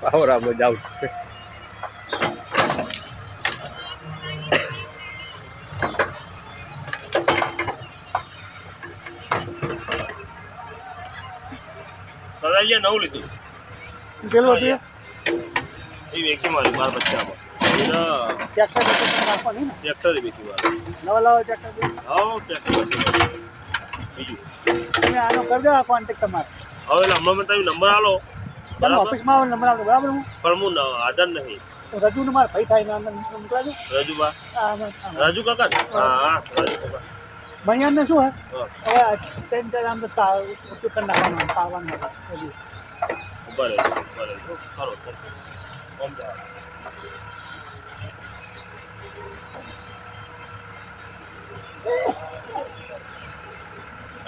Ahora vamos a સદાઈએ નવું લીધું કેટલું હતું એ વેચી મારી મારા બચ્ચામાં ટ્રેક્ટર રાખવાની ને ટ્રેક્ટર વેચી મારું નવા લાવો ટ્રેક્ટર હા ટ્રેક્ટર બીજું તમે આનો કરી દો કોન્ટેક્ટ તમારે હવે એટલે હમણાં તમે નંબર આલો તમે ઓફિસમાં આવો નંબર આપો બરાબર હું પણ હું હાજર નહીં રજૂ ને મારે ભાઈ થાય ને મોકલાજો રાજુબા રાજુ કાકા હા હા રાજુ કાકા બનિયાન ને શું હે હા હવે ત્રણ ચાર આમ તો ઉપયોગ કરી નાખવાનો પાવાનું બરાબર બરાબર ખરો ઓમ જા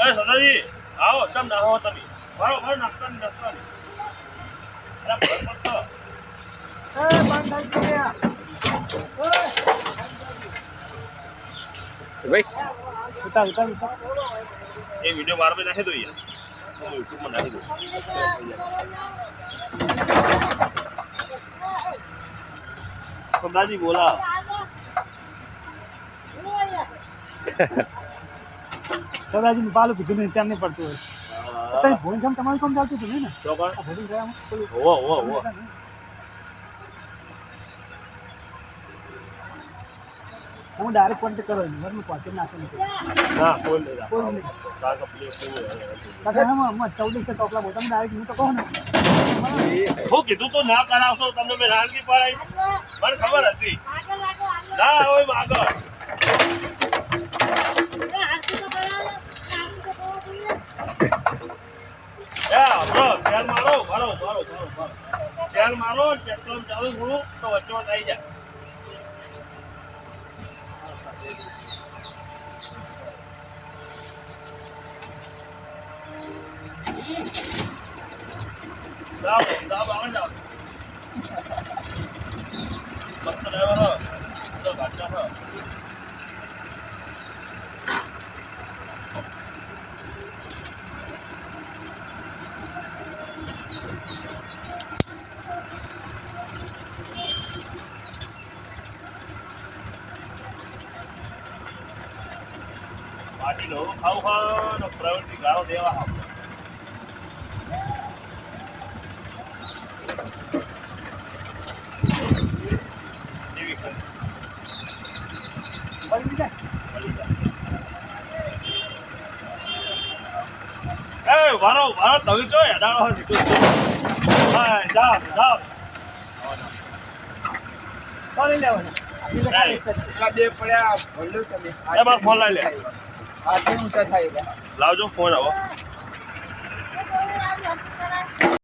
એ સદાજી આવો ચમ ના હો તમે મારો ઘર નાખતા ને નાખતા અરે પડતો ભાઈ ઉતાર એ વિડીયો મારા પર નાખી દો યાર યુટ્યુબમાં નાખી દો સદાજી બોલા સદાજી પાલું કીધું ને ચાર નહીં પડતું હોય અત્યારે ભોજન કામ તમારું કામ ચાલતું હતું ને ચોકડ ભોજન કરવામાં પેલું ઓ હું ડાયરેક્ટ કોન્ટેક્ટ કરો ને ઘરનું પહોંચી નાખે ના કોઈ નહીં કોઈ નહીં કાકા પ્લીઝ કાકા હું 14 ટોકલા બોલ તમે ડાયરેક્ટ હું તો કહું ને હું કીધું તો ના કરાવશો તમને મેં રાનગી પડાવી મને ખબર હતી ના હોય આગળ તેલ મારો તેલ મારો પેટ્રોલ ચાલુ થોડું તો વચ્ચે આવી જાય જાઓ આગળ જાઓ મસ્ત ડ્રાઈવર તો ગાડી પાર્ટી લો ખાવ ખાવ પ્રાઇવેટ થી ગાળો દેવા આપ વારો તમે છો હેડાળો હા જાઓ જાઓ લઈ લેવાનું બે પડ્યા ભલો તમે એ બાર ફોન લઈ લે આ કેવું થાય લાવજો ફોન આવો